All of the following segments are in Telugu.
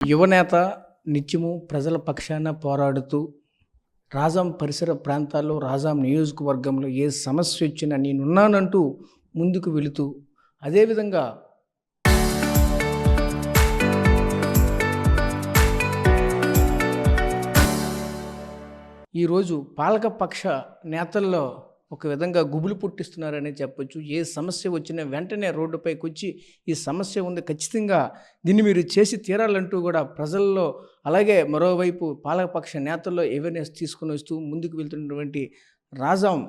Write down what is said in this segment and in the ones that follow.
యువనేత నిత్యము ప్రజల పక్షాన పోరాడుతూ రాజాం పరిసర ప్రాంతాల్లో, రాజాం నియోజకవర్గంలో ఏ సమస్య వచ్చినా నేనున్నానంటూ ముందుకు వెళుతూ, అదేవిధంగా ఈరోజు పాలకపక్ష నేతల్లో ఒక విధంగా గుబులు పుట్టిస్తున్నారనే చెప్పొచ్చు. ఏ సమస్య వచ్చినా వెంటనే రోడ్డుపైకొచ్చి ఈ సమస్య ఉంది, ఖచ్చితంగా దీన్ని మీరు చేసి తీరాలంటూ కూడా ప్రజల్లో, అలాగే మరోవైపు పాలకపక్ష నేతల్లో అవేర్‌నెస్ తీసుకొని వస్తూ ముందుకు వెళ్తున్నటువంటి రాజాం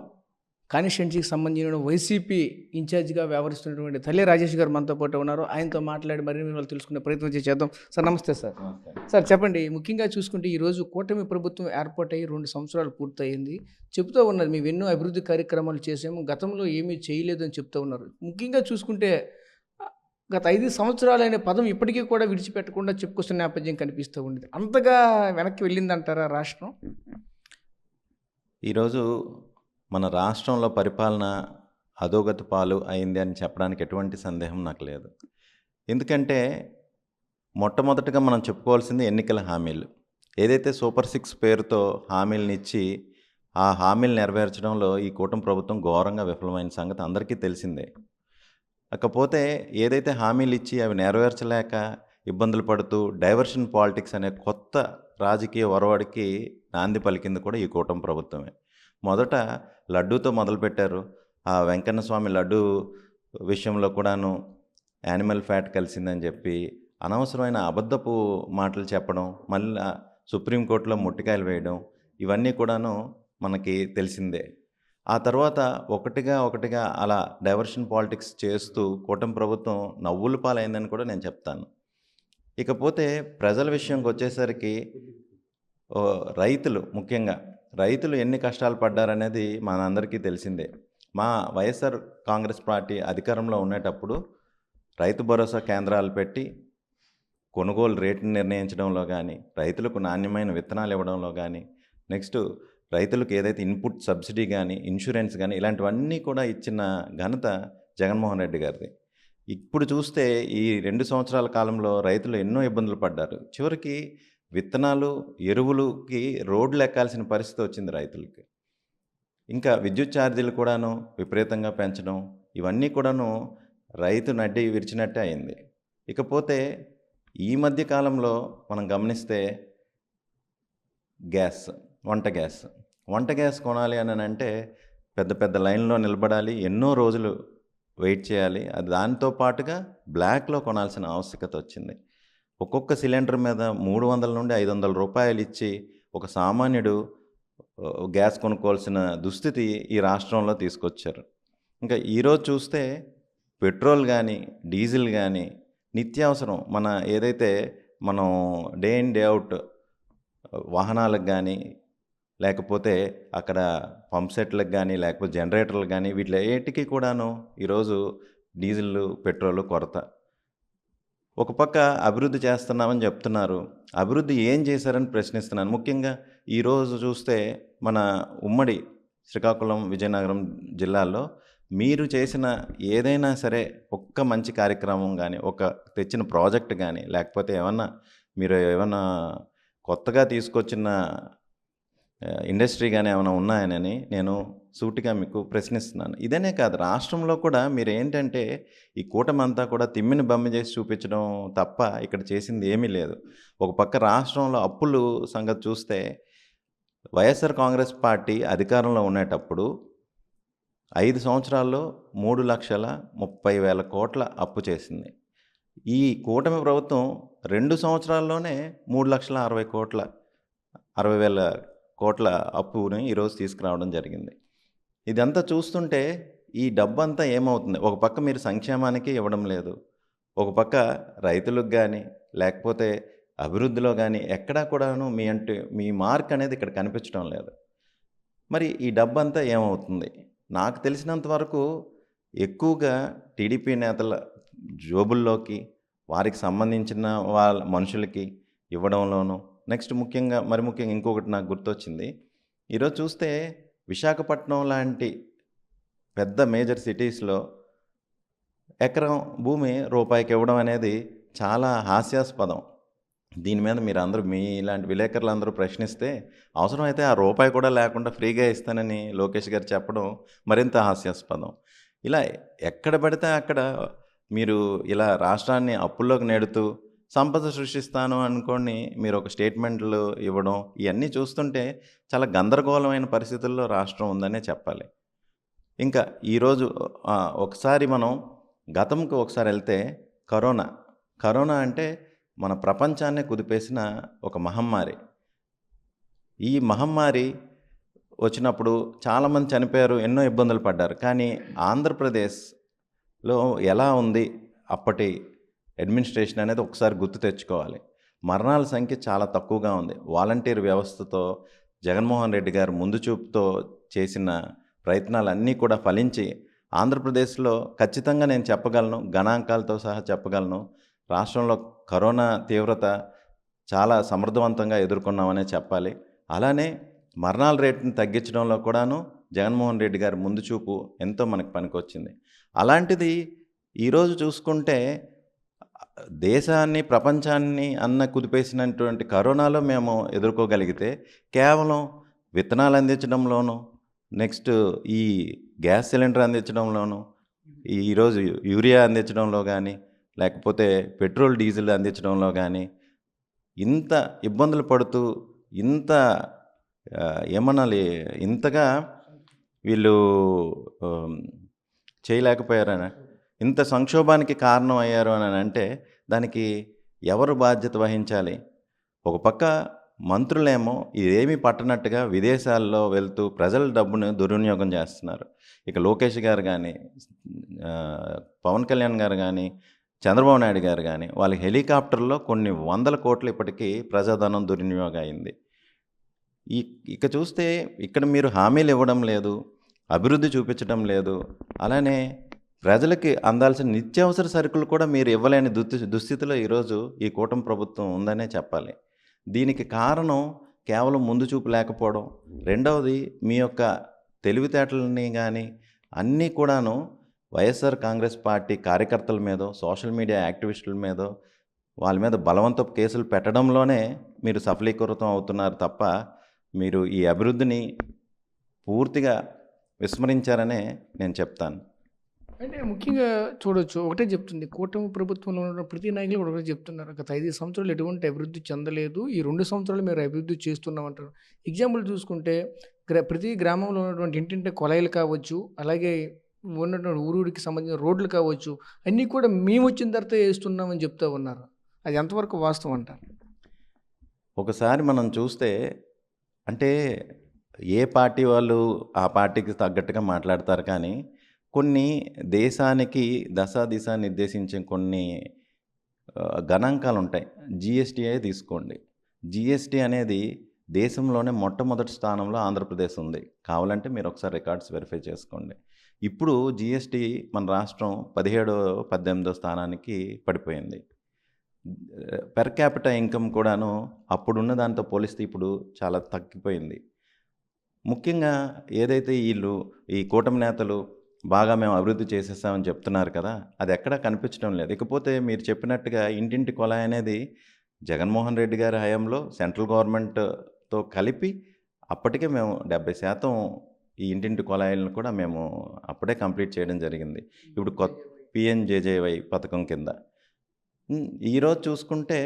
కాన్స్టిట్యుయెన్సీకి సంబంధించిన వైసీపీ ఇన్ఛార్జిగా వ్యవహరిస్తున్నటువంటి తల్లి రాజేష్ గారు మనతో పాటు ఉన్నారు. ఆయనతో మాట్లాడి మరిన్ని వివరాలు తెలుసుకునే ప్రయత్నం చేద్దాం. సార్ నమస్తే సార్. నమస్తే. సార్ చెప్పండి, ముఖ్యంగా చూసుకుంటే ఈరోజు కూటమి ప్రభుత్వం ఏర్పాటయ్యి 2 సంవత్సరాలు పూర్తయింది. చెప్తూ ఉన్నది మేము ఎన్నో అభివృద్ధి కార్యక్రమాలు చేసాము, గతంలో ఏమీ చేయలేదని చెప్తూ ఉన్నారు. ముఖ్యంగా చూసుకుంటే గత 5 సంవత్సరాలనే పదం ఇప్పటికీ కూడా విడిచిపెట్టకుండా చెప్పుకొస్తున్న నేపథ్యం కనిపిస్తూ ఉండేది. అంతగా వెనక్కి వెళ్ళిందంటారా రాష్ట్రం? ఈరోజు మన రాష్ట్రంలో పరిపాలన అధోగతి పాలు అయింది అని చెప్పడానికి ఎటువంటి సందేహం నాకు లేదు. ఎందుకంటే మొట్టమొదటగా మనం చెప్పుకోవాల్సింది ఎన్నికల హామీలు. ఏదైతే సూపర్ 6 పేరుతో హామీలనిచ్చి ఆ హామీలు నెరవేర్చడంలో ఈ కూటమి ప్రభుత్వం ఘోరంగా విఫలమైన సంగతి అందరికీ తెలిసిందే. కాకపోతే ఏదైతే హామీలు ఇచ్చి అవి నెరవేర్చలేక ఇబ్బందులు పడుతూ డైవర్షన్ పాలిటిక్స్ అనే కొత్త రాజకీయ ఒరవడికి నాంది పలికింది కూడా ఈ కూటమి ప్రభుత్వమే. మొదట లడ్డూతో మొదలుపెట్టారు. ఆ వెంకన్న స్వామి లడ్డూ విషయంలో కూడాను యానిమల్ ఫ్యాట్ కలిసిందని చెప్పి అనవసరమైన అబద్ధపు మాటలు చెప్పడం, మళ్ళీ సుప్రీంకోర్టులో ముట్టికాయలు వేయడం, ఇవన్నీ కూడాను మనకి తెలిసిందే. ఆ తర్వాత ఒకటిగా అలా డైవర్షన్ పాలిటిక్స్ చేస్తూ కూటమి ప్రభుత్వం నవ్వుల పాలైందని కూడా నేను చెప్తాను. ఇకపోతే ప్రజల విషయంకి వచ్చేసరికి ముఖ్యంగా రైతులు ఎన్ని కష్టాలు పడ్డారనేది మనందరికీ తెలిసిందే. మా వైఎస్ఆర్ కాంగ్రెస్ పార్టీ అధికారంలో ఉండేటప్పుడు రైతు భరోసా కేంద్రాలు పెట్టి కొనుగోలు రేటును నిర్ణయించడంలో కానీ, రైతులకు నాణ్యమైన విత్తనాలు ఇవ్వడంలో కానీ, నెక్స్ట్ రైతులకు ఏదైతే ఇన్పుట్ సబ్సిడీ కానీ, ఇన్సూరెన్స్ కానీ, ఇలాంటివన్నీ కూడా ఇచ్చిన ఘనత జగన్మోహన్ రెడ్డి గారిది. ఇప్పుడు చూస్తే ఈ 2 సంవత్సరాల కాలంలో రైతులు ఎన్నో ఇబ్బందులు పడ్డారు. చివరికి విత్తనాలు, ఎరువులుకి రోడ్లు ఎక్కాల్సిన పరిస్థితి వచ్చింది రైతులకి. ఇంకా విద్యుత్ ఛార్జీలు కూడాను విపరీతంగా పెంచడం, ఇవన్నీ కూడాను రైతు నడ్డి విరిచినట్టే అయింది. ఇకపోతే ఈ మధ్య కాలంలో మనం గమనిస్తే వంట గ్యాస్ కొనాలి అని అంటే పెద్ద పెద్ద లైన్లో నిలబడాలి, ఎన్నో రోజులు వెయిట్ చేయాలి. అది దాంతో పాటుగా బ్లాక్లో కొనాల్సిన ఆవశ్యకత వచ్చింది. ఒక్కొక్క సిలిండర్ మీద 300 నుండి 500 రూపాయలు ఇచ్చి ఒక సామాన్యుడు గ్యాస్ కొనుక్కోవాల్సిన దుస్థితి ఈ రాష్ట్రంలో తీసుకొచ్చారు. ఇంకా ఈరోజు చూస్తే పెట్రోల్ కానీ, డీజిల్ కానీ నిత్యావసరం మనం డే ఇన్ డే అవుట్ వాహనాలకు కానీ, లేకపోతే అక్కడ పంప్ సెట్లకు కానీ, లేకపోతే జనరేటర్లకు కానీ, వీటికి కూడాను ఈరోజు డీజిల్, పెట్రోలు కొరత. ఒక పక్క అభివృద్ధి చేస్తున్నామని చెప్తున్నారు, అభివృద్ధి ఏం చేశారని ప్రశ్నిస్తున్నాను. ముఖ్యంగా ఈరోజు చూస్తే మన ఉమ్మడి శ్రీకాకుళం, విజయనగరం జిల్లాల్లో మీరు చేసిన ఏదైనా సరే ఒక్క మంచి కార్యక్రమం కానీ, ఒక తెచ్చిన ప్రాజెక్ట్ కానీ, లేకపోతే మీరు ఏమన్నా కొత్తగా తీసుకొచ్చిన ఇండస్ట్రీ కానీ ఏమైనా ఉన్నాయని నేను సూటిగా మీకు ప్రశ్నిస్తున్నాను. ఇదనే కాదు, రాష్ట్రంలో కూడా మీరు ఏంటంటే ఈ కూటమి అంతా కూడా తిమ్మిని బమ్మి చేసి చూపించడం తప్ప ఇక్కడ చేసింది ఏమీ లేదు. ఒక పక్క రాష్ట్రంలో అప్పులు సంగతి చూస్తే వైఎస్ఆర్ కాంగ్రెస్ పార్టీ అధికారంలో ఉండేటప్పుడు 5 సంవత్సరాల్లో 3,30,000 కోట్ల అప్పు చేసింది. ఈ కూటమి ప్రభుత్వం 2 సంవత్సరాల్లోనే 3,60,000 కోట్ల అప్పుని ఈరోజు తీసుకురావడం జరిగింది. ఇదంతా చూస్తుంటే ఈ డబ్బంతా ఏమవుతుంది? ఒక పక్క మీరు సంక్షేమానికి ఇవ్వడం లేదు, ఒక పక్క రైతులకు కానీ, లేకపోతే అభివృద్ధిలో కానీ ఎక్కడా కూడాను మీ మార్క్ అనేది ఇక్కడ కనిపించడం లేదు. మరి ఈ డబ్బంతా ఏమవుతుంది? నాకు తెలిసినంత వరకు ఎక్కువగా టీడీపీ నేతల జోబుల్లోకి, వారికి సంబంధించిన మనుషులకి ఇవ్వడంలోనూ, నెక్స్ట్ ముఖ్యంగా ఇంకొకటి నాకు గుర్తొచ్చింది. ఈరోజు చూస్తే విశాఖపట్నం లాంటి పెద్ద మేజర్ సిటీస్లో ఎకరం భూమి రూపాయికి ఇవ్వడం అనేది చాలా హాస్యాస్పదం. దీని మీద మీరు అందరూ మీ ఇలాంటి విలేకరులు అందరూ ప్రశ్నిస్తే అవసరమైతే ఆ రూపాయి కూడా లేకుండా ఫ్రీగా ఇస్తానని లోకేష్ గారు చెప్పడం మరింత హాస్యాస్పదం. ఇలా ఎక్కడ పడితే అక్కడ మీరు ఇలా రాష్ట్రాన్ని అప్పుల్లోకి నెడుతూ సంపద సృష్టిస్తాను అనుకోని మీరు ఒక స్టేట్మెంట్లు ఇవ్వడం ఇవన్నీ చూస్తుంటే చాలా గందరగోళమైన పరిస్థితుల్లో రాష్ట్రం ఉందనే చెప్పాలి. ఇంకా ఈరోజు ఒకసారి మనం గతంకి ఒకసారి వెళ్తే కరోనా అంటే మన ప్రపంచాన్నే కుదిపేసిన ఒక మహమ్మారి. ఈ మహమ్మారి వచ్చినప్పుడు చాలామంది చనిపోయారు, ఎన్నో ఇబ్బందులు పడ్డారు. కానీ ఆంధ్రప్రదేశ్లో ఎలా ఉంది అప్పటి అడ్మినిస్ట్రేషన్ అనేది ఒకసారి గుర్తు తెచ్చుకోవాలి. మరణాల సంఖ్య చాలా తక్కువగా ఉంది. వాలంటీర్ వ్యవస్థతో జగన్మోహన్ రెడ్డి గారు ముందు చూపుతో చేసిన ప్రయత్నాలన్నీ కూడా ఫలించి ఆంధ్రప్రదేశ్లో ఖచ్చితంగా నేను చెప్పగలను, గణాంకాలతో సహా చెప్పగలను, రాష్ట్రంలో కరోనా తీవ్రత చాలా సమర్థవంతంగా ఎదుర్కొన్నామనే చెప్పాలి. అలానే మరణాల రేటుని తగ్గించడంలో కూడాను జగన్మోహన్ రెడ్డి గారి ముందు చూపు ఎంతో మనకు పనికొచ్చింది. అలాంటిది ఈరోజు చూసుకుంటే దేశాన్ని ప్రపంచాన్ని కుదిపేసినటువంటి కరోనాలో మేము ఎదుర్కోగలిగితే కేవలం విత్తనాలు అందించడంలోనూ, నెక్స్ట్ ఈ గ్యాస్ సిలిండర్ అందించడంలోనూ, ఈరోజు యూరియా అందించడంలో కానీ, లేకపోతే పెట్రోల్ డీజిల్ అందించడంలో కానీ ఇంత ఇబ్బందులు పడుతూ ఏమనాలి, ఇంతగా వీళ్ళు చేయలేకపోయారని, ఇంత సంక్షోభానికి కారణం అయ్యారు అని అంటే దానికి ఎవరు బాధ్యత వహించాలి? ఒక పక్క మంత్రులేమో ఇదేమీ పట్టనట్టుగా విదేశాల్లో వెళ్తూ ప్రజల డబ్బును దుర్వినియోగం చేస్తున్నారు. ఇక లోకేష్ గారు కానీ, పవన్ కళ్యాణ్ గారు కానీ, చంద్రబాబు నాయుడు గారు కానీ వాళ్ళ హెలికాప్టర్లో కొన్ని 100 కోట్లు ఇప్పటికీ ప్రజాధనం దుర్వినియోగం అయింది. ఇక చూస్తే ఇక్కడ మీరు హామీలు ఇవ్వడం లేదు, అభివృద్ధి చూపించడం లేదు, అలానే ప్రజలకి అందాల్సిన నిత్యావసర సరుకులు కూడా మీరు ఇవ్వలేని దుస్థితిలో ఈరోజు ఈ కూటమి ప్రభుత్వం ఉందనే చెప్పాలి. దీనికి కారణం కేవలం ముందు చూపు లేకపోవడం, రెండవది మీ యొక్క తెలివితేటలని కానీ అన్నీ కూడాను వైఎస్ఆర్ కాంగ్రెస్ పార్టీ కార్యకర్తల మీదో, సోషల్ మీడియా యాక్టివిస్టుల మీదో, వాళ్ళ మీద బలవంతపు కేసులు పెట్టడంలోనే మీరు సఫలీకృతం అవుతున్నారు తప్ప మీరు ఈ అభివృద్ధిని పూర్తిగా విస్మరించారనే నేను చెప్తాను. అంటే ముఖ్యంగా చూడొచ్చు, ఒకటే చెప్తుంది, కూటమి ప్రభుత్వంలో ఉన్న ప్రతి నాయకులు కూడా ఒకటే చెప్తున్నారు, గత 5 సంవత్సరాలు ఎటువంటి అభివృద్ధి చెందలేదు, ఈ 2 సంవత్సరాలు మీరు అభివృద్ధి చేస్తున్నామంటారు. ఎగ్జాంపుల్ చూసుకుంటే ప్రతి గ్రామంలో ఉన్నటువంటి ఇంటింటి కొలాయిలు కావచ్చు, అలాగే ఉన్నటువంటి ఊరికి సంబంధించిన రోడ్లు కావచ్చు, అన్నీ కూడా మేము వచ్చిన తర్వాత వేస్తున్నామని చెప్తూ ఉన్నారు. అది ఎంతవరకు వాస్తవం అంటారు? ఒకసారి మనం చూస్తే అంటే ఏ పార్టీ వాళ్ళు ఆ పార్టీకి తగ్గట్టుగా మాట్లాడతారు. కానీ కొన్ని దేశానికి దిశ నిర్దేశించే కొన్ని గణాంకాలు ఉంటాయి. జిఎస్టీయే తీసుకోండి. జిఎస్టీ అనేది దేశంలోనే మొట్టమొదటి స్థానంలో ఆంధ్రప్రదేశ్ ఉంది. కావాలంటే మీరు ఒకసారి రికార్డ్స్ వెరిఫై చేసుకోండి. ఇప్పుడు జిఎస్టీ మన రాష్ట్రం 17వ 18వ స్థానానికి పడిపోయింది. పెర్ క్యాపిటల్ ఇన్కమ్ కూడాను అప్పుడున్న దాంతో పోలిస్తే ఇప్పుడు చాలా తగ్గిపోయింది. ముఖ్యంగా ఏదైతే ఈ కూటమి నేతలు బాగా మేము అభివృద్ధి చేసేస్తామని చెప్తున్నారు కదా, అది ఎక్కడా కనిపించడం లేదు. ఇకపోతే మీరు చెప్పినట్టుగా ఇంటింటి కొలాయి అనేది జగన్మోహన్ రెడ్డి గారి హయాంలో సెంట్రల్ గవర్నమెంట్తో కలిపి అప్పటికే మేము 70% ఈ ఇంటింటి కొలాయిలను కూడా మేము అప్పుడే కంప్లీట్ చేయడం జరిగింది. ఇప్పుడు కొత్త పిఎంజేజేవై పథకం కింద. ఈరోజు చూసుకుంటే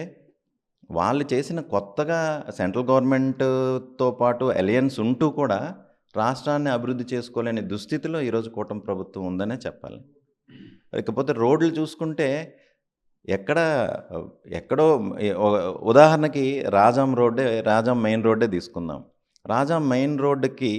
వాళ్ళు చేసిన కొత్తగా సెంట్రల్ గవర్నమెంట్తో పాటు అలయన్స్ ఉంటూ కూడా రాష్ట్రాన్ని అభివృద్ధి చేసుకోలేని దుస్థితిలో ఈరోజు కూటమి ప్రభుత్వం ఉందనే చెప్పాలి. ఇకపోతే రోడ్లు చూసుకుంటే ఎక్కడో ఉదాహరణకి రాజాం మెయిన్ రోడ్డే తీసుకుందాం. రాజాం మెయిన్ రోడ్డుకి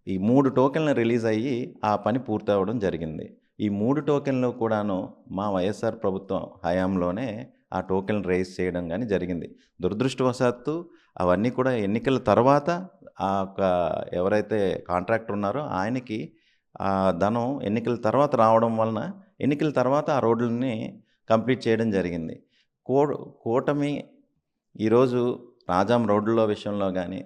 ఈ 3 టోకెన్లు రిలీజ్ అయ్యి ఆ పని పూర్తి అవ్వడం జరిగింది. ఈ 3 టోకెన్లు కూడాను మా వైఎస్ఆర్ ప్రభుత్వం హయాంలోనే ఆ టోకెన్ రైజ్ చేయడం కానీ జరిగింది. దురదృష్టవశాత్తు అవన్నీ కూడా ఎన్నికల తర్వాత ఎవరైతే కాంట్రాక్టర్ ఉన్నారో ఆయనకి ఆ ధనం ఎన్నికల తర్వాత రావడం వలన ఎన్నికల తర్వాత ఆ రోడ్లని కంప్లీట్ చేయడం జరిగింది. కూటమి ఈరోజు రాజాం రోడ్ల విషయంలో కానీ,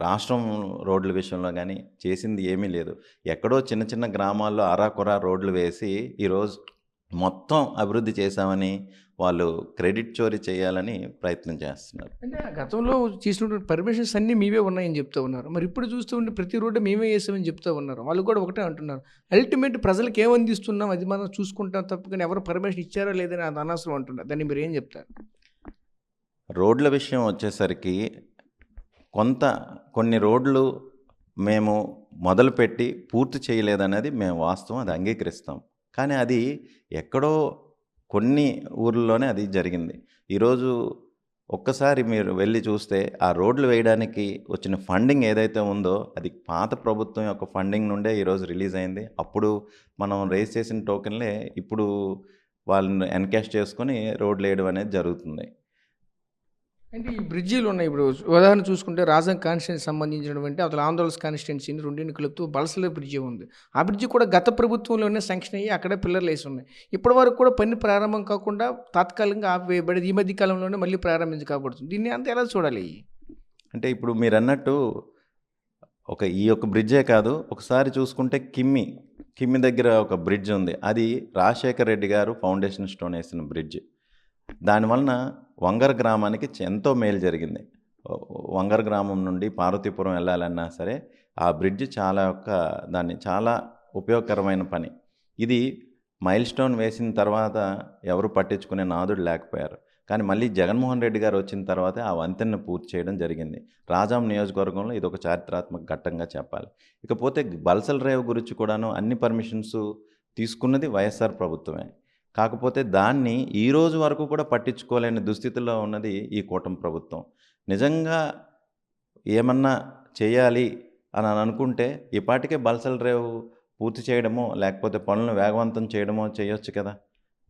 రాష్ట్రం రోడ్ల విషయంలో కానీ చేసింది ఏమీ లేదు. ఎక్కడో చిన్న చిన్న గ్రామాల్లో అరాకొరా రోడ్లు వేసి ఈరోజు మొత్తం అభివృద్ధి చేశామని వాళ్ళు క్రెడిట్ చోరీ చేయాలని ప్రయత్నం చేస్తున్నారు. అంటే గతంలో చేసినటువంటి పర్మిషన్స్ అన్నీ మీవే ఉన్నాయని చెప్తూ ఉన్నారు. మరి ఇప్పుడు చూస్తూ ఉంటే ప్రతి రోడ్డు మేమే వేసామని చెప్తూ ఉన్నారు. వాళ్ళు కూడా ఒకటే అంటున్నారు. అల్టిమేట్ ప్రజలకు ఏమందిస్తున్నాం అది మనం చూసుకుంటాం తప్ప కానీ ఎవరు పర్మిషన్ ఇచ్చారా లేదని అది అనవసరం అంటున్నారు. దాన్ని మీరు ఏం చెప్తారు? రోడ్ల విషయం వచ్చేసరికి కొన్ని రోడ్లు మేము మొదలుపెట్టి పూర్తి చేయలేదనేది మేము వాస్తవం, అది అంగీకరిస్తాం. కానీ అది ఎక్కడో కొన్ని ఊర్లలోనే అది జరిగింది. ఈరోజు ఒక్కసారి మీరు వెళ్ళి చూస్తే ఆ రోడ్లు వేయడానికి వచ్చిన ఫండింగ్ ఏదైతే ఉందో అది పాత ప్రభుత్వం యొక్క ఫండింగ్ నుండే ఈరోజు రిలీజ్ అయింది. అప్పుడు మనం రేస్ చేసిన టోకెన్లే ఇప్పుడు వాళ్ళని ఎన్కాష్ చేసుకొని రోడ్లు వేయడం అనేది జరుగుతుంది. అంటే ఈ బ్రిడ్జీలు ఉన్నాయి. ఇప్పుడు ఉదాహరణ చూసుకుంటే రాజం కాన్స్టిట్యున్సీ సంబంధించినటువంటి అసలు ఆంధ్రప్రదేశ్ కాన్స్టిట్యున్సీని రెండింటిని కలుపుతూ బలసల బ్రిడ్జి ఉంది. ఆ బ్రిడ్జి కూడా గత ప్రభుత్వంలోనే శాంక్షన్ అయ్యి అక్కడే పిల్లర్లు వేసి ఉన్నాయి. ఇప్పటి వరకు కూడా పని ప్రారంభం కాకుండా తాత్కాలికంగా ఆపివేయబడి ఈ మధ్య కాలంలోనే మళ్ళీ ప్రారంభించబడుతుంది. దీన్ని అంతా ఎలా చూడాలి? అంటే ఇప్పుడు మీరు అన్నట్టు ఈ యొక్క బ్రిడ్జే కాదు, ఒకసారి చూసుకుంటే కిమ్మి దగ్గర ఒక బ్రిడ్జ్ ఉంది. అది రాజశేఖర్ రెడ్డి గారు ఫౌండేషన్ స్టోన్ వేసిన బ్రిడ్జ్. దానివలన వంగర గ్రామానికి ఎంతో మేలు జరిగింది. వంగర గ్రామం నుండి పార్వతీపురం వెళ్ళాలన్నా సరే ఆ బ్రిడ్జ్ దాన్ని చాలా ఉపయోగకరమైన పని. ఇది మైల్ స్టోన్ వేసిన తర్వాత ఎవరు పట్టించుకునే నాదుడు లేకపోయారు. కానీ మళ్ళీ జగన్మోహన్ రెడ్డి గారు వచ్చిన తర్వాత ఆ వంతెనను పూర్తి చేయడం జరిగింది. రాజాం నియోజకవర్గంలో ఇది ఒక చారిత్రాత్మక ఘట్టంగా చెప్పాలి. ఇకపోతే బల్సల్ రేవు గురించి కూడాను అన్ని పర్మిషన్స్ తీసుకున్నది వైఎస్ఆర్ ప్రభుత్వమే. కాకపోతే దాన్ని ఈ రోజు వరకు కూడా పట్టించుకోలేని దుస్థితిలో ఉన్నది ఈ కూటమి ప్రభుత్వం. నిజంగా ఏమన్నా చేయాలి అని అనుకుంటే ఈ పాటికే బల్సల్ రేవు పూర్తి చేయడమో లేకపోతే పనులను వేగవంతం చేయడమో చేయొచ్చు కదా.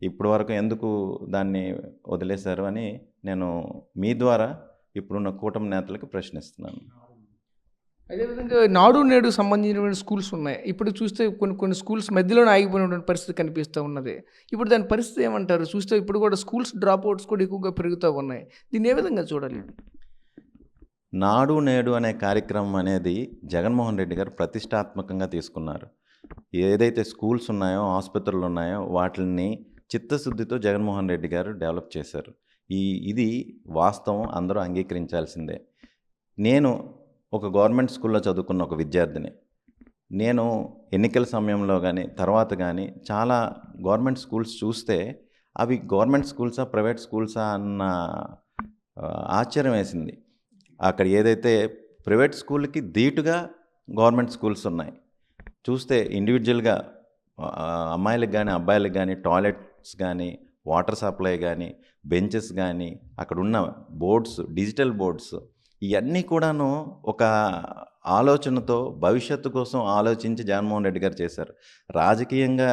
ఇప్పటి వరకు ఎందుకు దాన్ని వదిలేశారు అని నేను మీ ద్వారా ఇప్పుడున్న కూటమి నేతలకు ప్రశ్నిస్తున్నాను. అదేవిధంగా నాడు నేడు సంబంధించినటువంటి స్కూల్స్ ఉన్నాయి. ఇప్పుడు చూస్తే కొన్ని స్కూల్స్ మధ్యలోనే ఆగిపోయినటువంటి పరిస్థితి కనిపిస్తూ ఉన్నది. ఇప్పుడు దాని పరిస్థితి ఏమంటారు? చూస్తే ఇప్పుడు కూడా స్కూల్స్ డ్రాప్ అవుట్స్ కూడా ఎక్కువగా పెరుగుతూ ఉన్నాయి. దీన్ని ఏ విధంగా చూడాలి? నాడు నేడు అనే కార్యక్రమం అనేది జగన్మోహన్ రెడ్డి గారు ప్రతిష్టాత్మకంగా తీసుకున్నారు. ఏదైతే స్కూల్స్ ఉన్నాయో, ఆసుపత్రులు ఉన్నాయో వాటిని చిత్తశుద్ధితో జగన్మోహన్ రెడ్డి గారు డెవలప్ చేశారు. ఇది వాస్తవం, అందరూ అంగీకరించాల్సిందే. నేను ఒక గవర్నమెంట్ స్కూల్లో చదువుకున్న ఒక విద్యార్థిని. నేను ఎన్నికల సమయంలో కానీ తర్వాత కానీ చాలా గవర్నమెంట్ స్కూల్స్ చూస్తే అవి గవర్నమెంట్ స్కూల్సా ప్రైవేట్ స్కూల్సా అన్న ఆశ్చర్యం వేసింది. అక్కడ ఏదైతే ప్రైవేట్ స్కూల్కి ధీటుగా గవర్నమెంట్ స్కూల్స్ ఉన్నాయి. చూస్తే ఇండివిజువల్గా అమ్మాయిలకు కానీ అబ్బాయిలకు కానీ టాయిలెట్స్ కానీ వాటర్ సప్లై కానీ బెంచెస్ కానీ అక్కడున్న బోర్డ్స్, డిజిటల్ బోర్డ్స్ ఇవన్నీ కూడాను ఒక ఆలోచనతో భవిష్యత్తు కోసం ఆలోచించి జగన్మోహన్ రెడ్డి గారు చేశారు. రాజకీయంగా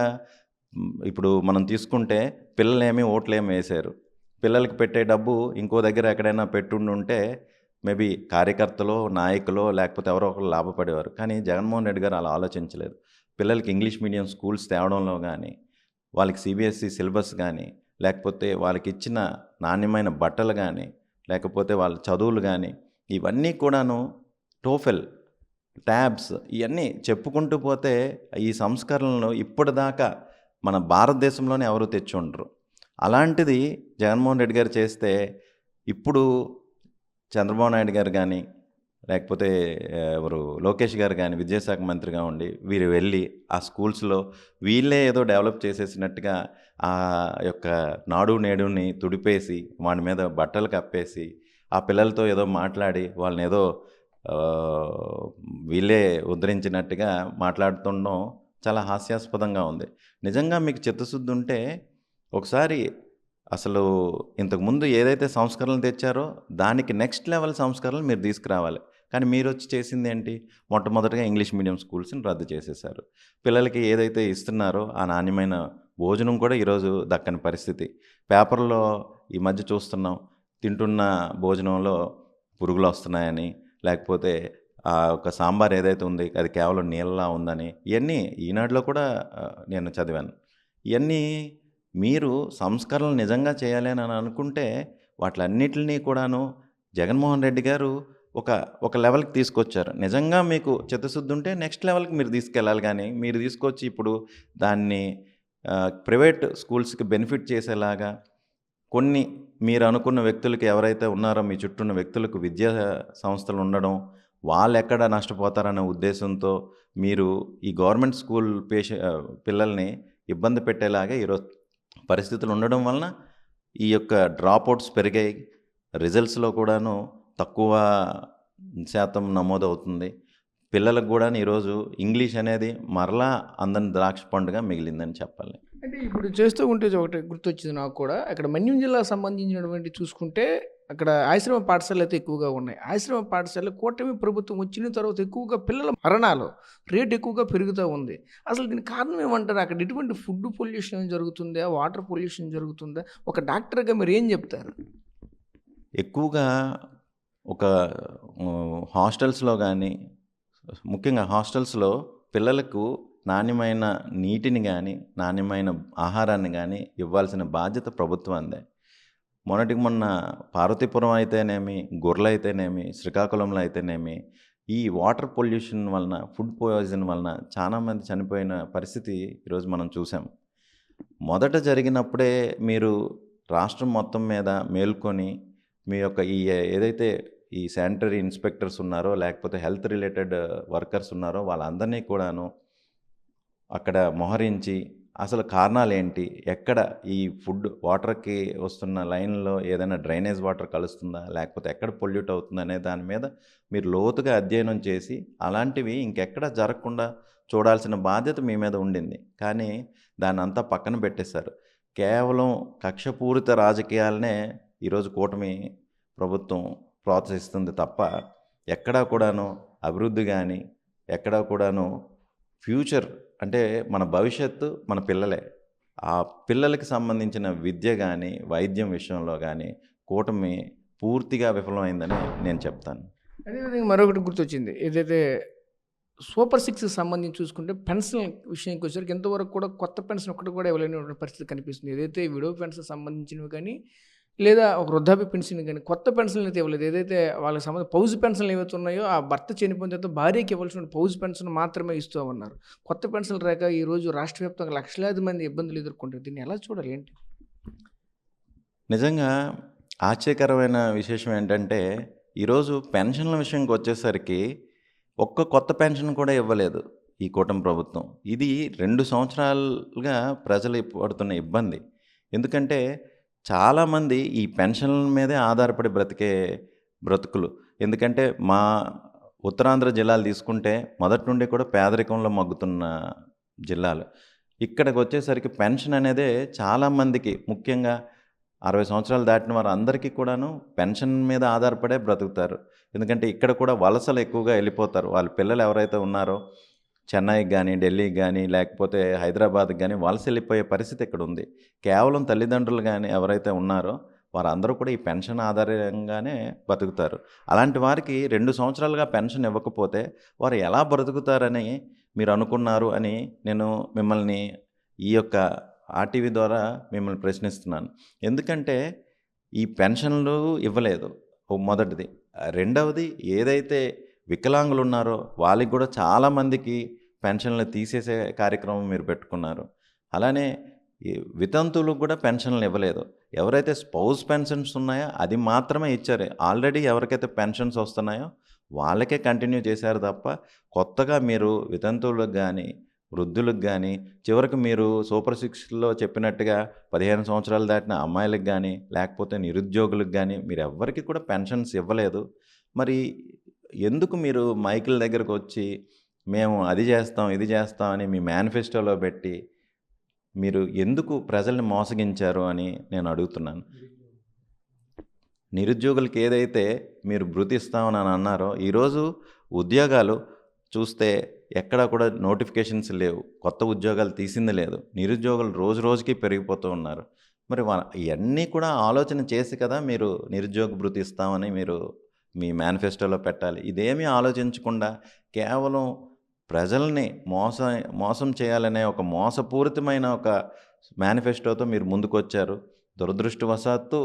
ఇప్పుడు మనం తీసుకుంటే పిల్లలేమి ఓట్లేమి వేశారు. పిల్లలకి పెట్టే డబ్బు ఇంకో దగ్గర ఎక్కడైనా పెట్టుండుంటే మేబీ కార్యకర్తలో, నాయకులో లేకపోతే ఎవరో ఒకరు లాభపడేవారు. కానీ జగన్మోహన్ రెడ్డి గారు అలా ఆలోచించలేదు. పిల్లలకి ఇంగ్లీష్ మీడియం స్కూల్స్ తేవడంలో కానీ, వాళ్ళకి సిబిఎస్ఈ సిలబస్ కానీ, లేకపోతే వాళ్ళకి ఇచ్చిన నాణ్యమైన బట్టలు కానీ, లేకపోతే వాళ్ళ చదువులు కానీ ఇవన్నీ కూడాను టోఫెల్, ట్యాబ్స్ ఇవన్నీ చెప్పుకుంటూ పోతే ఈ సంస్కరణలు ఇప్పటిదాకా మన భారతదేశంలోనే ఎవరు తెచ్చి ఉండరు. అలాంటిది జగన్మోహన్ రెడ్డి గారు చేస్తే ఇప్పుడు చంద్రబాబు నాయుడు గారు కానీ లేకపోతే ఎవరు లోకేష్ గారు కానీ విద్యాశాఖ మంత్రిగా ఉండి వీరు వెళ్ళి ఆ స్కూల్స్లో వీళ్ళే ఏదో డెవలప్ చేసేసినట్టుగా ఆ యొక్క నాడు నేడుని తుడిపేసి వాడి మీద బట్టలు కప్పేసి ఆ పిల్లలతో ఏదో మాట్లాడి వాళ్ళని ఏదో వీళ్ళే ఉద్ధరించినట్టుగా మాట్లాడుతుండడం చాలా హాస్యాస్పదంగా ఉంది. నిజంగా మీకు చిత్తశుద్ధి ఉంటే ఒకసారి అసలు ఇంతకుముందు ఏదైతే సంస్కరణలు తెచ్చారో దానికి నెక్స్ట్ లెవెల్ సంస్కరణలు మీరు తీసుకురావాలి. కానీ మీరు వచ్చి చేసింది ఏంటి? మొట్టమొదటిగా ఇంగ్లీష్ మీడియం స్కూల్స్ని రద్దు చేసేశారు. పిల్లలకి ఏదైతే ఇస్తున్నారో ఆ నాణ్యమైన భోజనం కూడా ఈరోజు దక్కని పరిస్థితి. పేపర్లో ఈ మధ్య చూస్తున్నాం, తింటున్న భోజనంలో పురుగులు వస్తున్నాయని, లేకపోతే ఆ ఒక సాంబార్ ఏదైతే ఉంది అది కేవలం నీళ్ళలా ఉందని, ఇవన్నీ ఈనాడులో కూడా నేను చదివాను. ఇవన్నీ మీరు సంస్కరణలు నిజంగా చేయాలి అని అనుకుంటే వాటిలన్నిటిని కూడాను జగన్మోహన్ రెడ్డి గారు ఒక లెవెల్కి తీసుకొచ్చారు. నిజంగా మీకు చిత్తశుద్ధి ఉంటే నెక్స్ట్ లెవెల్కి మీరు తీసుకెళ్ళాలి. కానీ మీరు తీసుకొచ్చి ఇప్పుడు దాన్ని ప్రైవేట్ స్కూల్స్కి బెనిఫిట్ చేసేలాగా కొన్ని మీరు అనుకున్న వ్యక్తులకి ఎవరైతే ఉన్నారో మీ చుట్టూ ఉన్న వ్యక్తులకు విద్యా సంస్థలు ఉండడం, వాళ్ళు ఎక్కడ నష్టపోతారనే ఉద్దేశంతో మీరు ఈ గవర్నమెంట్ స్కూల్ పిల్లల్ని ఇబ్బంది పెట్టేలాగా ఈరోజు పరిస్థితులు ఉండడం వలన ఈ యొక్క డ్రాప్అవుట్స్ పెరిగాయి. రిజల్ట్స్లో కూడాను తక్కువ శాతం నమోదవుతుంది. పిల్లలకు కూడా ఈరోజు ఇంగ్లీష్ అనేది మరలా అందని ద్రాక్ష పండుగ మిగిలిందని చెప్పాలి. అంటే ఇప్పుడు చేస్తూ ఉంటే ఒకటి గుర్తొచ్చింది నాకు కూడా. అక్కడ మన్యం జిల్లాకు సంబంధించినటువంటి చూసుకుంటే అక్కడ ఆశ్రమ పాఠశాలలు అయితే ఎక్కువగా ఉన్నాయి. ఆశ్రమ పాఠశాలలు కూటమి ప్రభుత్వం వచ్చిన తర్వాత ఎక్కువగా పిల్లల మరణాలు రేట్ ఎక్కువగా పెరుగుతూ ఉంది. అసలు దీనికి కారణం ఏమంటారు? అక్కడ ఎటువంటి ఫుడ్ పొల్యూషన్ జరుగుతుందా, వాటర్ పొల్యూషన్ జరుగుతుందా? ఒక డాక్టర్గా మీరు ఏం చెప్తారు? ఎక్కువగా ఒక హాస్టల్స్లో కానీ, ముఖ్యంగా హాస్టల్స్లో పిల్లలకు నాణ్యమైన నీటిని కానీ, నాణ్యమైన ఆహారాన్ని కానీ ఇవ్వాల్సిన బాధ్యత ప్రభుత్వందే. మొన్నటికి మొన్న పార్వతీపురం అయితేనేమి, గుర్ల అయితేనేమి, శ్రీకాకుళంలో అయితేనేమి ఈ వాటర్ పొల్యూషన్ వలన, ఫుడ్ పాయిజన్ వలన చాలామంది చనిపోయిన పరిస్థితి ఈరోజు మనం చూసాం. మొదట జరిగినప్పుడే మీరు రాష్ట్రం మొత్తం మీద మేల్కొని మీ యొక్క ఈ ఏదైతే ఈ శానిటరీ ఇన్స్పెక్టర్స్ ఉన్నారో, లేకపోతే హెల్త్ రిలేటెడ్ వర్కర్స్ ఉన్నారో వాళ్ళందరినీ కూడాను అక్కడ మోహరించి అసలు కారణాలేంటి, ఎక్కడ ఈ ఫుడ్ వాటర్కి వస్తున్న లైన్లో ఏదైనా డ్రైనేజ్ వాటర్ కలుస్తుందా, లేకపోతే ఎక్కడ పొల్యూట్ అవుతుంది అనే దాని మీద మీరు లోతుగా అధ్యయనం చేసి అలాంటివి ఇంకెక్కడ జరగకుండా చూడాల్సిన బాధ్యత మీ మీద ఉండింది. కానీ దాన్ని అంతా పక్కన పెట్టేశారు. కేవలం కక్షపూరిత రాజకీయాలనే ఈరోజు కూటమి ప్రభుత్వం ప్రోత్సహిస్తుంది తప్ప ఎక్కడా కూడాను అభివృద్ధి కానీ, ఎక్కడా కూడాను ఫ్యూచర్ అంటే మన భవిష్యత్తు మన పిల్లలే. ఆ పిల్లలకి సంబంధించిన విద్య కానీ, వైద్యం విషయంలో కానీ కూటమి పూర్తిగా విఫలమైందని నేను చెప్తాను. అదేవిధంగా మరొకటి గుర్తొచ్చింది. ఏదైతే సూపర్ 6కి సంబంధించి చూసుకుంటే పెన్షన్ విషయానికి వచ్చేసరికి ఇంతవరకు కూడా కొత్త పెన్షన్ ఒకటి కూడా ఇవ్వలేని పరిస్థితి కనిపిస్తుంది. ఏదైతే విడో పెన్షన్ సంబంధించినవి కానీ, లేదా ఒక వృద్ధాప్య పెన్షన్ కానీ కొత్త పెన్షన్లు అయితే ఇవ్వలేదు. ఏదైతే వాళ్ళకి సంబంధించి పౌజ్ పెన్షన్లు ఏవైతే ఉన్నాయో ఆ భర్త చనిపోయిన తర్వాత భార్యకి ఇవ్వాల్సిన పౌజ్ పెన్షన్ మాత్రమే ఇస్తూ ఉన్నారు. కొత్త పెన్షన్లు రాక ఈరోజు రాష్ట్ర వ్యాప్తంగా లక్షలాది మంది ఇబ్బందులు ఎదుర్కొంటారు. దీన్ని ఎలా చూడాలి, ఏంటి? నిజంగా ఆశ్చర్యకరమైన విశేషం ఏంటంటే ఈరోజు పెన్షన్ల విషయంకి వచ్చేసరికి ఒక్క కొత్త పెన్షన్ కూడా ఇవ్వలేదు ఈ కూటమి ప్రభుత్వం. ఇది 2 సంవత్సరాలుగా ప్రజలు పడుతున్న ఇబ్బంది. ఎందుకంటే చాలామంది ఈ పెన్షన్ల మీదే ఆధారపడి బ్రతికే బ్రతుకులు. ఎందుకంటే మా ఉత్తరాంధ్ర జిల్లాలు తీసుకుంటే మొదటి నుండి కూడా పేదరికంలో మగ్గుతున్న జిల్లాలు. ఇక్కడికి వచ్చేసరికి పెన్షన్ అనేదే చాలామందికి, ముఖ్యంగా 60 సంవత్సరాలు దాటిన వారు అందరికీ కూడాను పెన్షన్ మీద ఆధారపడే బ్రతుకుతారు. ఎందుకంటే ఇక్కడ కూడా వలసలు ఎక్కువగా వెళ్ళిపోతారు. వాళ్ళ పిల్లలు ఎవరైతే ఉన్నారో చెన్నైకి కానీ, ఢిల్లీకి కానీ, లేకపోతే హైదరాబాద్కి కానీ వలస వెళ్ళిపోయే పరిస్థితి ఇక్కడ ఉంది. కేవలం తల్లిదండ్రులు కానీ ఎవరైతే ఉన్నారో వారందరూ కూడా ఈ పెన్షన్ ఆధారంగానే బతుకుతారు. అలాంటి వారికి 2 సంవత్సరాలుగా పెన్షన్ ఇవ్వకపోతే వారు ఎలా బ్రతుకుతారని మీరు అనుకున్నారు అని నేను మిమ్మల్ని ఈ యొక్క ఆర్టీవీ ద్వారా మిమ్మల్ని ప్రశ్నిస్తున్నాను. ఎందుకంటే ఈ పెన్షన్లు ఇవ్వలేదు మొదటిది. రెండవది, ఏదైతే వికలాంగులు ఉన్నారో వాళ్ళకి కూడా చాలామందికి పెన్షన్లు తీసేసే కార్యక్రమం మీరు పెట్టుకున్నారు. అలానే ఈ వితంతువులకు కూడా పెన్షన్లు ఇవ్వలేదు. ఎవరైతే స్పౌస్ పెన్షన్స్ ఉన్నాయో అది మాత్రమే ఇచ్చారు. ఆల్రెడీ ఎవరికైతే పెన్షన్స్ వస్తున్నాయో వాళ్ళకే కంటిన్యూ చేశారు తప్ప కొత్తగా మీరు వితంతువులకు కానీ, వృద్ధులకు కానీ, చివరికి మీరు సూపర్ 6లో చెప్పినట్టుగా 15 సంవత్సరాలు దాటిన అమ్మాయిలకు కానీ, లేకపోతే నిరుద్యోగులకు కానీ మీరు ఎవ్వరికి కూడా పెన్షన్స్ ఇవ్వలేదు. మరి ఎందుకు మీరు మైకుల దగ్గరకు వచ్చి మేము అది చేస్తాం, ఇది చేస్తాం అని మీ మేనిఫెస్టోలో పెట్టి మీరు ఎందుకు ప్రజల్ని మోసగించారు అని నేను అడుగుతున్నాను. నిరుద్యోగులకి ఏదైతే మీరు భృతి ఇస్తామని అన్నారో ఈరోజు ఉద్యోగాలు చూస్తే ఎక్కడా కూడా నోటిఫికేషన్స్ లేవు. కొత్త ఉద్యోగాలు తీసింది లేదు. నిరుద్యోగులు రోజు రోజుకి పెరిగిపోతూ ఉన్నారు. మరి ఇవన్నీ కూడా ఆలోచన చేసి కదా మీరు నిరుద్యోగ భృతి ఇస్తామని మీరు మీ మేనిఫెస్టోలో పెట్టాలి. ఇదేమీ ఆలోచించకుండా కేవలం ప్రజల్ని మోసం చేయాలనే ఒక మోసపూరితమైన ఒక మేనిఫెస్టోతో మీరు ముందుకొచ్చారు. దురదృష్టవశాత్తు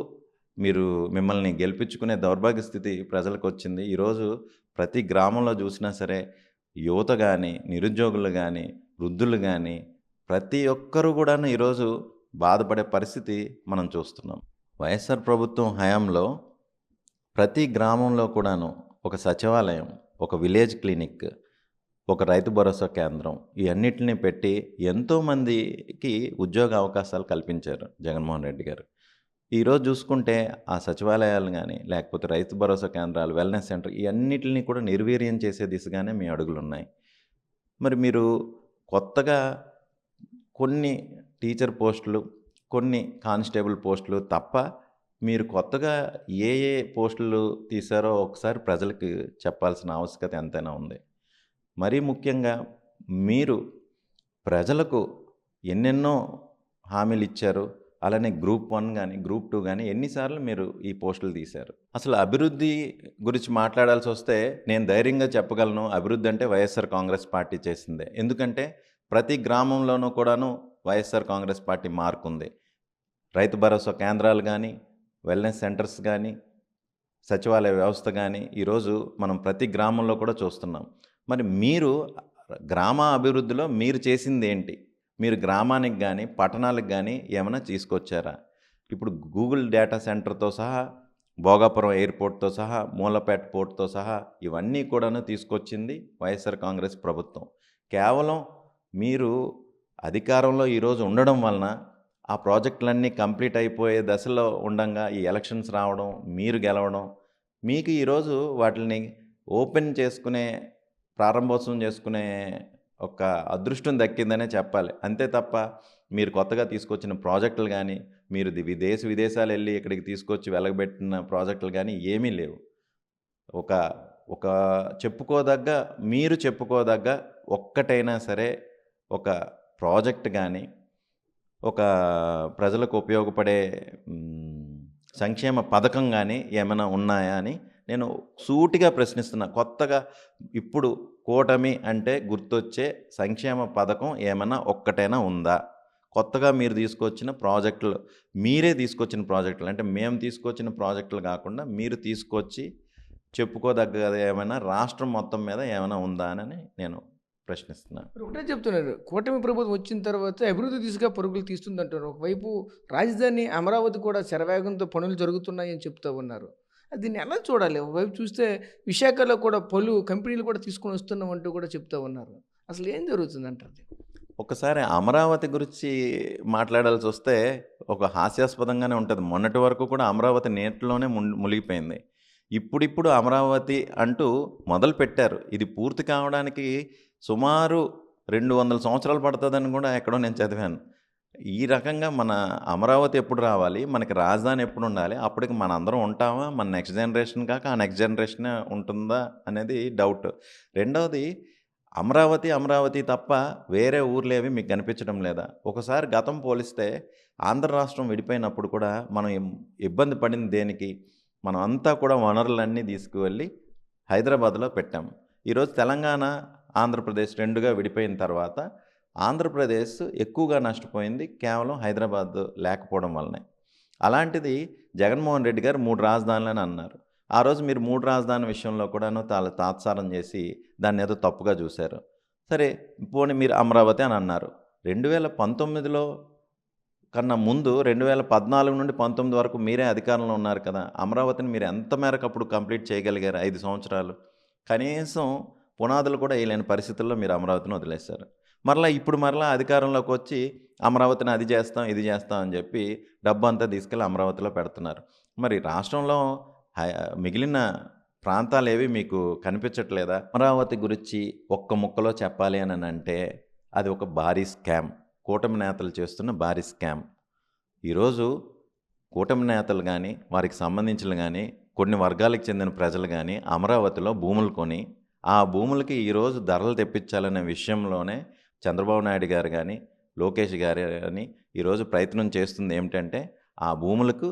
మిమ్మల్ని గెలిపించుకునే దౌర్భాగ్య స్థితి ప్రజలకు వచ్చింది. ఈరోజు ప్రతి గ్రామంలో చూసినా సరే యువత కానీ, నిరుద్యోగులు కానీ, వృద్ధులు కానీ ప్రతి ఒక్కరు కూడాను ఈరోజు బాధపడే పరిస్థితి మనం చూస్తున్నాం. వైఎస్ఆర్ ప్రభుత్వం హయాంలో ప్రతి గ్రామంలో కూడాను ఒక సచివాలయం, ఒక విలేజ్ క్లినిక్, ఒక రైతు భరోసా కేంద్రం ఇవన్నిటిని పెట్టి ఎంతోమందికి ఉద్యోగ అవకాశాలు కల్పించారు జగన్మోహన్ రెడ్డి గారు. ఈరోజు చూసుకుంటే ఆ సచివాలయాలు కానీ, లేకపోతే రైతు భరోసా కేంద్రాలు, వెల్నెస్ సెంటర్ ఇవన్నిటిని కూడా నిర్వీర్యం చేసే దిశగానే మీ అడుగులున్నాయి. మరి మీరు కొత్తగా కొన్ని టీచర్ పోస్టులు, కొన్ని కానిస్టేబుల్ పోస్టులు తప్ప మీరు కొత్తగా ఏ ఏ పోస్టులు తీశారో ఒకసారి ప్రజలకు చెప్పాల్సిన ఆవశ్యకత ఎంతైనా ఉంది. మరీ ముఖ్యంగా మీరు ప్రజలకు ఎన్నెన్నో హామీలు ఇచ్చారు. అలానే గ్రూప్ 1 కానీ, గ్రూప్ 2 కానీ ఎన్నిసార్లు మీరు ఈ పోస్టులు తీశారు? అసలు అభివృద్ధి గురించి మాట్లాడాల్సి వస్తే నేను ధైర్యంగా చెప్పగలను, అభివృద్ధి అంటే వైఎస్ఆర్ కాంగ్రెస్ పార్టీ చేసిందే. ఎందుకంటే ప్రతి గ్రామంలోనూ కూడాను వైఎస్ఆర్ కాంగ్రెస్ పార్టీ మార్క్ ఉంది. రైతు భరోసా కేంద్రాలు కానీ, వెల్నెస్ సెంటర్స్ కానీ, సచివాలయ వ్యవస్థ కానీ ఈరోజు మనం ప్రతి గ్రామంలో కూడా చూస్తున్నాం. మరి మీరు గ్రామ అభివృద్ధిలో మీరు చేసింది ఏంటి? మీరు గ్రామానికి కానీ, పట్టణాలకు కానీ ఏమైనా తీసుకొచ్చారా? ఇప్పుడు గూగుల్ డేటా సెంటర్తో సహా, భోగాపురం ఎయిర్పోర్ట్తో సహా, మూలపేట పోర్ట్తో సహా ఇవన్నీ కూడాను తీసుకొచ్చింది వైఎస్ఆర్ కాంగ్రెస్ ప్రభుత్వం. కేవలం మీరు అధికారంలో ఈరోజు ఉండడం వలన ఆ ప్రాజెక్టులన్నీ కంప్లీట్ అయిపోయే దశలో ఉండంగా ఈ ఎలక్షన్స్ రావడం, మీరు గెలవడం, మీకు ఈరోజు వాటిని ఓపెన్ చేసుకునే, ప్రారంభోత్సవం చేసుకునే ఒక అదృష్టం దక్కిందనే చెప్పాలి. అంతే తప్ప మీరు కొత్తగా తీసుకొచ్చిన ప్రాజెక్టులు కానీ, మీరు విదేశాలు వెళ్ళి ఇక్కడికి తీసుకొచ్చి వెలగబెట్టిన ప్రాజెక్టులు కానీ ఏమీ లేవు. ఒక ఒక మీరు చెప్పుకోదగ్గ ఒక్కటైనా సరే ఒక ప్రాజెక్ట్ కానీ, ఒక ప్రజలకు ఉపయోగపడే సంక్షేమ పథకం కానీ ఏమైనా ఉన్నాయా అని నేను సూటిగా ప్రశ్నిస్తున్నా. కొత్తగా ఇప్పుడు కూటమి అంటే గుర్తొచ్చే సంక్షేమ పథకం ఏమైనా ఒక్కటైనా ఉందా? కొత్తగా మీరు తీసుకొచ్చిన ప్రాజెక్టులు, మీరే తీసుకొచ్చిన ప్రాజెక్టులు అంటే మేము తీసుకొచ్చిన ప్రాజెక్టులు కాకుండా మీరు తీసుకొచ్చి చెప్పుకోదగ్గది ఏమైనా రాష్ట్రం మొత్తం మీద ఏమైనా ఉందా అని నేను ప్రశ్నిస్తున్నాను. ఒకటే చెప్తున్నారు, కూటమి ప్రభుత్వం వచ్చిన తర్వాత అభివృద్ధి దిశగా పరుగులు తీస్తుందంటారు. ఒకవైపు రాజధాని అమరావతి కూడా శరవేగంతో పనులు జరుగుతున్నాయని చెప్తూ ఉన్నారు. దీన్ని ఎలా చూడాలి? ఒకవైపు చూస్తే విశాఖలో కూడా పలు కంపెనీలు కూడా తీసుకొని వస్తున్నామంటూ కూడా చెప్తూ ఉన్నారు. అసలు ఏం జరుగుతుందంటారు? ఒకసారి అమరావతి గురించి మాట్లాడాల్సి వస్తే ఒక హాస్యాస్పదంగానే ఉంటుంది. మొన్నటి వరకు కూడా అమరావతి నీటిలోనే మునిగిపోయింది. ఇప్పుడిప్పుడు అమరావతి అంటూ మొదలుపెట్టారు. ఇది పూర్తి కావడానికి సుమారు 200 సంవత్సరాలు పడుతుందని కూడా ఎక్కడో నేను చదివాను. ఈ రకంగా మన అమరావతి ఎప్పుడు రావాలి, మనకి రాజధాని ఎప్పుడు ఉండాలి, అప్పటికి మన అందరం ఉంటామా, మన నెక్స్ట్ జనరేషన్ కాక ఆ నెక్స్ట్ జనరేషనే ఉంటుందా అనేది డౌట్. రెండవది, అమరావతి తప్ప వేరే ఊర్లేవి మీకు కనిపించడం లేదా? ఒకసారి గతం పోలిస్తే ఆంధ్ర రాష్ట్రం విడిపోయినప్పుడు కూడా మనం ఇబ్బంది పడింది దేనికి? మనం అంతా కూడా వనరులన్నీ తీసుకువెళ్ళి హైదరాబాద్లో పెట్టాము. ఈరోజు తెలంగాణ, ఆంధ్రప్రదేశ్ రెండుగా విడిపోయిన తర్వాత ఆంధ్రప్రదేశ్ ఎక్కువగా నష్టపోయింది కేవలం హైదరాబాద్ లేకపోవడం వల్లనే. అలాంటిది జగన్మోహన్ రెడ్డి గారు 3 రాజధానులని అన్నారు. ఆ రోజు మీరు 3 రాజధాని విషయంలో కూడాను తాత్సారం చేసి దాన్ని ఏదో తప్పుగా చూశారు. సరే, పోనీ మీరు అమరావతి అని అన్నారు. 2019లో కన్నా ముందు 2014 నుండి 19 వరకు మీరే అధికారంలో ఉన్నారు కదా. అమరావతిని మీరు ఎంత మేరకు అప్పుడు కంప్లీట్ చేయగలిగారు? 5 సంవత్సరాలు కనీసం పునాదులు కూడా వేయలేని పరిస్థితుల్లో మీరు అమరావతిని వదిలేశారు. ఇప్పుడు అధికారంలోకి వచ్చి అమరావతిని అది చేస్తాం, ఇది చేస్తాం అని చెప్పి డబ్బు అంతా తీసుకెళ్ళి అమరావతిలో పెడుతున్నారు. మరి రాష్ట్రంలో మిగిలిన ప్రాంతాలు ఏవి మీకు కనిపించట్లేదా? అమరావతి గురించి ఒక్క ముక్కలో చెప్పాలి అని అంటే అది ఒక భారీ స్కామ్. కూటమి నేతలు చేస్తున్న భారీ స్కామ్. ఈరోజు కూటమి నేతలు కానీ, వారికి సంబంధించిన కానీ, కొన్ని వర్గాలకు చెందిన ప్రజలు కానీ అమరావతిలో భూములు కొని ఆ భూములకి ఈరోజు ధరలు తెప్పించాలనే విషయంలోనే చంద్రబాబు నాయుడు గారు కానీ, లోకేష్ గారు కానీ ఈరోజు ప్రయత్నం చేస్తుంది ఏమిటంటే ఆ భూములకు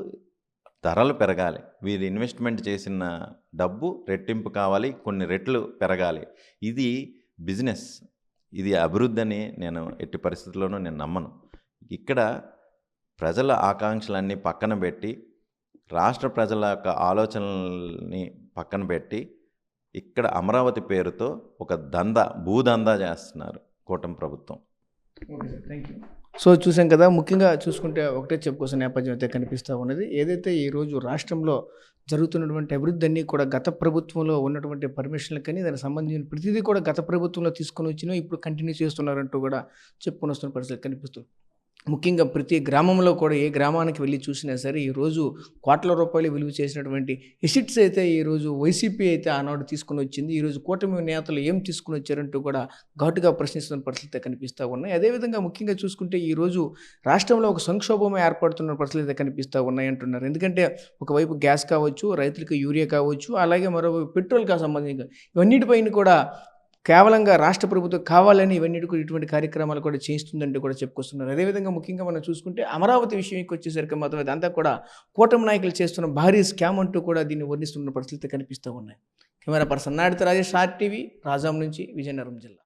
ధరలు పెరగాలి, వీరు ఇన్వెస్ట్మెంట్ చేసిన డబ్బు రెట్టింపు కావాలి, కొన్ని రెట్లు పెరగాలి. ఇది బిజినెస్, ఇది అభివృద్ధి అని నేను ఎట్టి పరిస్థితుల్లోనూ నేను నమ్మను. ఇక్కడ ప్రజల ఆకాంక్షలన్నీ పక్కన పెట్టి, రాష్ట్ర ప్రజల యొక్క ఆలోచనల్ని పక్కన పెట్టి ఇక్కడ అమరావతి పేరుతో ఒక భూదందా చేస్తున్నారు కూటమి ప్రభుత్వం. Okay sir, thank you. So చూసాం కదా, ముఖ్యంగా చూసుకుంటే ఒకటే చెప్పుకోవాల్సిన నేపథ్యం అయితే కనిపిస్తూ ఉన్నది. ఏదైతే ఈరోజు రాష్ట్రంలో జరుగుతున్నటువంటి అభివృద్ధి అన్నీ కూడా గత ప్రభుత్వంలో ఉన్నటువంటి పర్మిషన్లు కానీ దానికి సంబంధించిన ప్రతిదీ కూడా గత ప్రభుత్వంలో తీసుకొని వచ్చినా ఇప్పుడు కంటిన్యూ చేస్తున్నారంటూ కూడా చెప్పుకొని వస్తున్న పరిస్థితి కనిపిస్తుంది. ముఖ్యంగా ప్రతి గ్రామంలో కూడా ఏ గ్రామానికి వెళ్ళి చూసినా సరే ఈరోజు కోట్ల రూపాయలు విలువ చేసినటువంటి ఎసిట్స్ అయితే ఈరోజు వైసీపీ అయితే ఆనాడు తీసుకుని వచ్చింది. ఈరోజు కూటమి నేతలు ఏం తీసుకుని వచ్చారంటూ కూడా ఘాటుగా ప్రశ్నిస్తున్న పరిస్థితి కనిపిస్తూ ఉన్నాయి. అదేవిధంగా ముఖ్యంగా చూసుకుంటే ఈరోజు రాష్ట్రంలో ఒక సంక్షోభం ఏర్పడుతున్న పరిస్థితులు అయితే కనిపిస్తూ ఉన్నాయి అంటున్నారు. ఎందుకంటే ఒకవైపు గ్యాస్ కావచ్చు, రైతులకు యూరియా కావచ్చు, అలాగే మరోవైపు పెట్రోల్కి సంబంధించి ఇవన్నిటిపైన కూడా కేవలంగా రాష్ట్ర ప్రభుత్వం కావాలని ఇవన్నీ కూడా ఇటువంటి కార్యక్రమాలు కూడా చేస్తుందంటూ కూడా చెప్పుకొస్తున్నారు. అదేవిధంగా ముఖ్యంగా మనం చూసుకుంటే అమరావతి విషయానికి వచ్చేసరికి మాత్రం ఇదంతా కూడా కూటమి నాయకులు చేస్తున్న భారీ స్కామ్ అంటూ కూడా దీన్ని వర్ణిస్తున్న పరిస్థితి కనిపిస్తూ ఉన్నాయి. కెమెరా పర్సన్ నాడితో రాజేష్, ఆర్టీవీ, రాజాం నుంచి విజయనగరం జిల్లా.